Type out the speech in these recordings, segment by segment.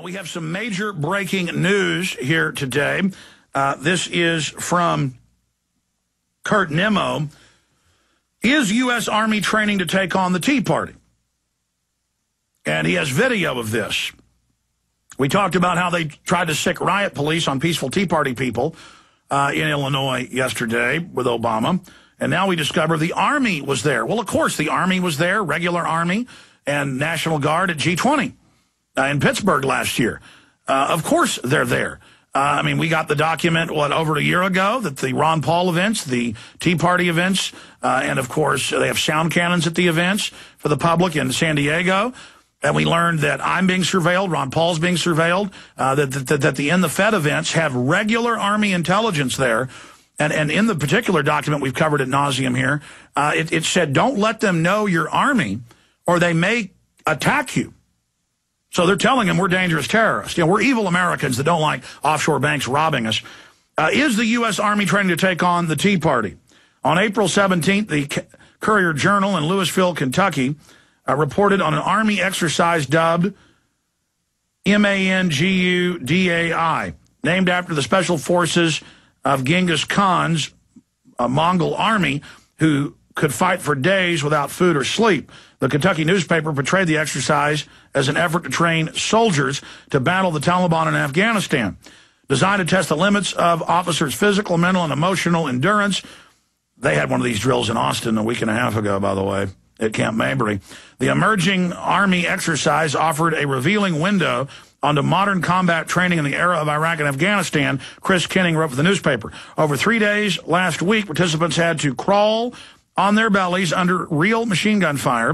We have some major breaking news here today. This is from Kurt Nimmo. Is U.S. Army training to take on the Tea Party? And he has video of this. We talked about how they tried to sic riot police on peaceful Tea Party people in Illinois yesterday with Obama. And now we discover the Army was there. Well, of course, the Army was there, regular Army and National Guard at G20 in Pittsburgh last year. Of course they're there. I mean, we got the document, over a year ago, that the Ron Paul events, the Tea Party events, and, of course, they have sound cannons at the events for the public in San Diego. And we learned that I'm being surveilled, Ron Paul's being surveilled, that the In the Fed events have regular Army intelligence there. And in the particular document we've covered ad nauseum here, it said, don't let them know you're Army or they may attack you. So they're telling them we're dangerous terrorists. You know, we're evil Americans that don't like offshore banks robbing us. Is the U.S. Army training to take on the Tea Party? On April 17th, the Courier-Journal in Louisville, Kentucky, reported on an Army exercise dubbed Mangudai, named after the special forces of Genghis Khans Mongol army, who could fight for days without food or sleep. The Kentucky newspaper portrayed the exercise as an effort to train soldiers to battle the Taliban in Afghanistan. Designed to test the limits of officers' physical, mental, and emotional endurance. They had one of these drills in Austin a week and a half ago, by the way, at Camp Mabry. The emerging Army exercise offered a revealing window onto modern combat training in the era of Iraq and Afghanistan, Chris Kenning wrote for the newspaper. Over 3 days last week, participants had to crawl on their bellies under real machine gun fire,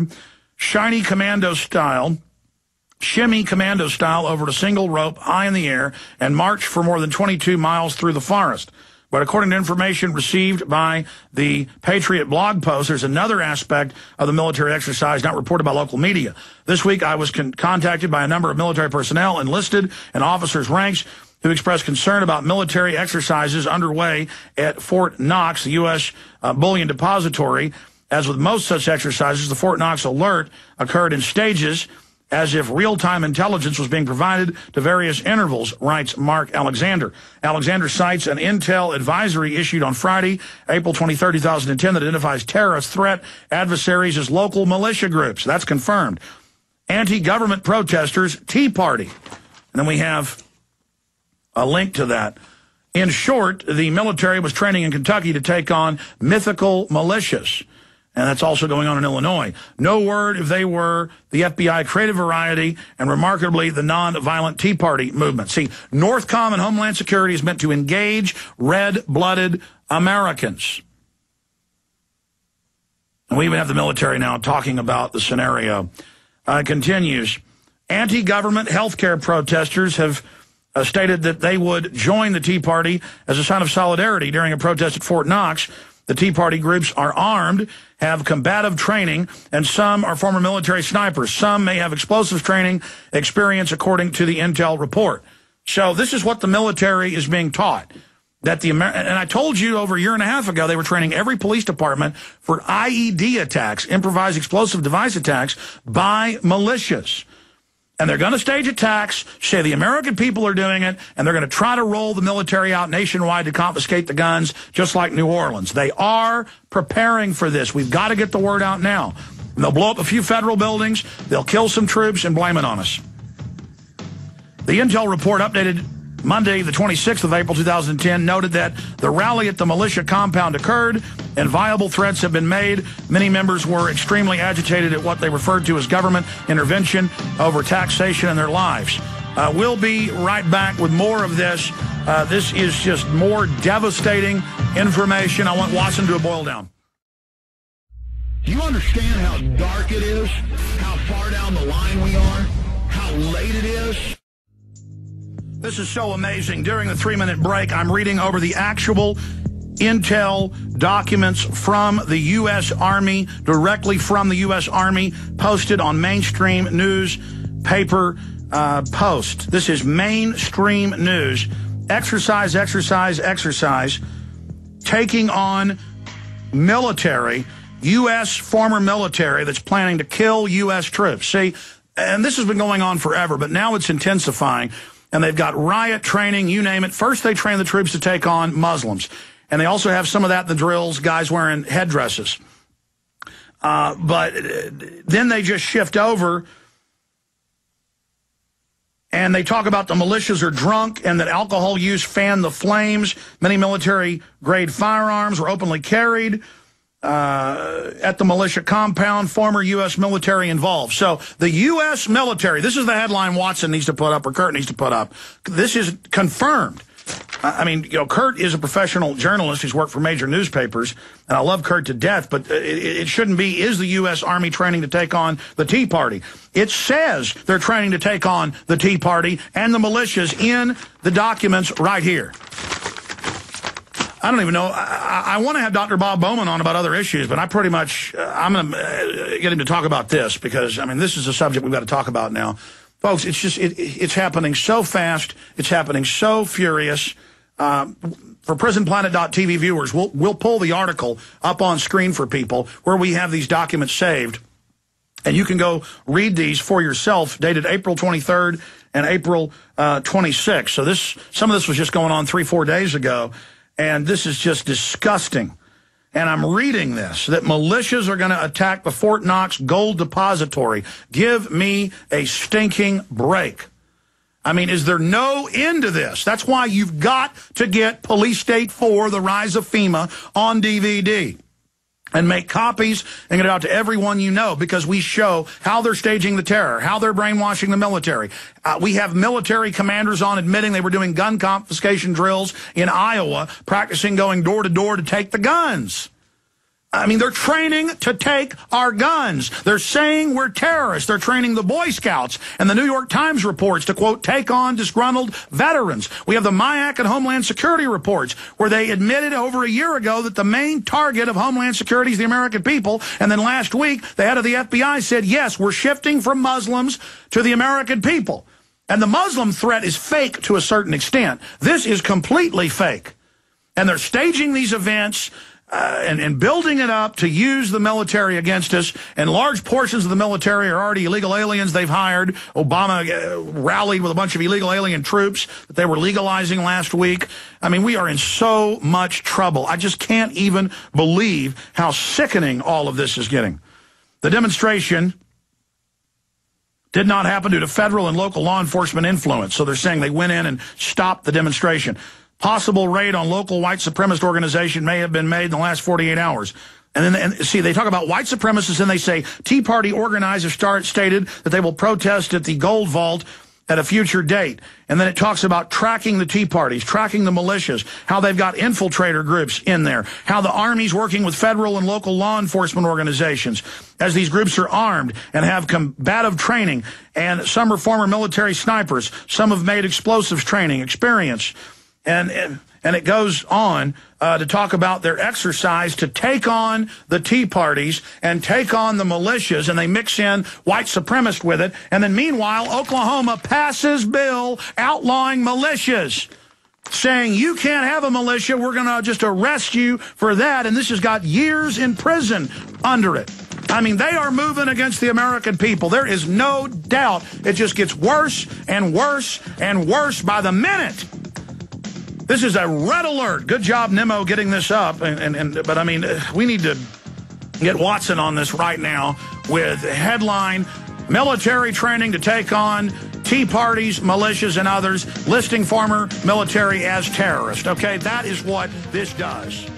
shimmy commando-style over a single rope high in the air, and march for more than 22 miles through the forest. But according to information received by the Patriot blog post, there's another aspect of the military exercise not reported by local media. This week, I was contacted by a number of military personnel enlisted in officers' ranks who expressed concern about military exercises underway at Fort Knox, the U.S. Bullion Depository. As with most such exercises, the Fort Knox alert occurred in stages, as if real-time intelligence was being provided to various intervals, writes Mark Alexander. Alexander cites an intel advisory issued on Friday, April 23, 2010, that identifies terrorist threat adversaries as local militia groups. That's confirmed. Anti-government protesters, Tea Party. And then we have a link to that. In short, the military was training in Kentucky to take on mythical militias. And that's also going on in Illinois. No word if they were the FBI creative variety and, remarkably, the non-violent Tea Party movement. See, Northcom and Homeland Security is meant to engage red-blooded Americans. And we even have the military now talking about the scenario. It continues. Anti-government healthcare protesters have stated that they would join the Tea Party as a sign of solidarity during a protest at Fort Knox. The Tea Party groups are armed, have combative training, and some are former military snipers. Some may have explosives training experience, according to the intel report. So this is what the military is being taught. And I told you over a year and a half ago, they were training every police department for IED attacks, improvised explosive device attacks, by militias. And they're going to stage attacks, say the American people are doing it, and they're going to try to roll the military out nationwide to confiscate the guns, just like New Orleans. They are preparing for this. We've got to get the word out now. And they'll blow up a few federal buildings, they'll kill some troops, and blame it on us. The intel report, updated Monday, the 26th of April, 2010, noted that the rally at the militia compound occurred and viable threats have been made. Many members were extremely agitated at what they referred to as government intervention over taxation in their lives. We'll be right back with more of this. This is just more devastating information. I want Watson to boil down. Do you understand how dark it is? How far down the line we are? How late it is? This is so amazing. During the 3-minute break, I'm reading over the actual intel documents from the U.S. Army, directly from the U.S. Army, posted on mainstream newspaper Post. This is mainstream news. Exercise, taking on military, U.S. former military that's planning to kill U.S. troops. See, And this has been going on forever, but now it's intensifying. And they've got riot training, you name it. First, they train the troops to take on Muslims. And they also have some of that in the drills, guys wearing headdresses. But then they just shift over and they talk about the militias are drunk and that alcohol use fanned the flames. Many military-grade firearms were openly carried at the militia compound, former U.S. military involved. So the U.S. military, this is the headline Watson needs to put up, or Kurt needs to put up. This is confirmed. I mean, you know, Kurt is a professional journalist who's worked for major newspapers, and I love Kurt to death, but it shouldn't be, is the U.S. Army training to take on the Tea Party? It says they're training to take on the Tea Party and the militias in the documents right here. I don't even know. I want to have Dr. Bob Bowman on about other issues, but I pretty much, I'm going to get him to talk about this because, I mean, this is a subject we've got to talk about now. Folks, it's just, it's happening so fast. It's happening so furious. For PrisonPlanet.tv viewers, we'll pull the article up on screen for people where we have these documents saved. And you can go read these for yourself, dated April 23rd and April 26th. So some of this was just going on 3-4 days ago. And this is just disgusting. And I'm reading this, that militias are going to attack the Fort Knox gold depository. Give me a stinking break. I mean, is there no end to this? That's why you've got to get Police State 4, The Rise of FEMA, on DVD. And make copies and get it out to everyone you know, because we show how they're staging the terror, how they're brainwashing the military. We have military commanders on admitting they were doing gun confiscation drills in Iowa, practicing going door to door to take the guns. I mean, they're training to take our guns. They're saying we're terrorists. They're training the Boy Scouts. And the New York Times reports to, quote, take on disgruntled veterans. We have the MIAC and Homeland Security reports where they admitted over a year ago that the main target of Homeland Security is the American people. And then last week, the head of the FBI said, yes, we're shifting from Muslims to the American people. And the Muslim threat is fake to a certain extent. This is completely fake. And they're staging these events and building it up to use the military against us. And large portions of the military are already illegal aliens they've hired. Obama rallied with a bunch of illegal alien troops that they were legalizing last week. I mean, we are in so much trouble. I just can't even believe how sickening all of this is getting. The demonstration did not happen due to federal and local law enforcement influence. So they're saying they went in and stopped the demonstration. Possible raid on local white supremacist organization may have been made in the last 48 hours. And then, see, they talk about white supremacists and they say Tea Party organizers stated that they will protest at the Gold Vault at a future date. And then it talks about tracking the Tea Parties, tracking the militias, how they've got infiltrator groups in there, how the Army's working with federal and local law enforcement organizations as these groups are armed and have combative training. And some are former military snipers. Some have made explosives training experience. And it goes on to talk about their exercise to take on the Tea Parties and take on the militias, and they mix in white supremacists with it. And then meanwhile, Oklahoma passes bill outlawing militias, saying you can't have a militia, we're going to just arrest you for that. And this has got years in prison under it. I mean, they are moving against the American people. There is no doubt. It just gets worse and worse and worse by the minute. This is a red alert. Good job, Nimmo, getting this up. But, I mean, we need to get Watson on this right now with headline, military training to take on Tea Parties, militias, and others, listing former military as terrorists. Okay, that is what this does.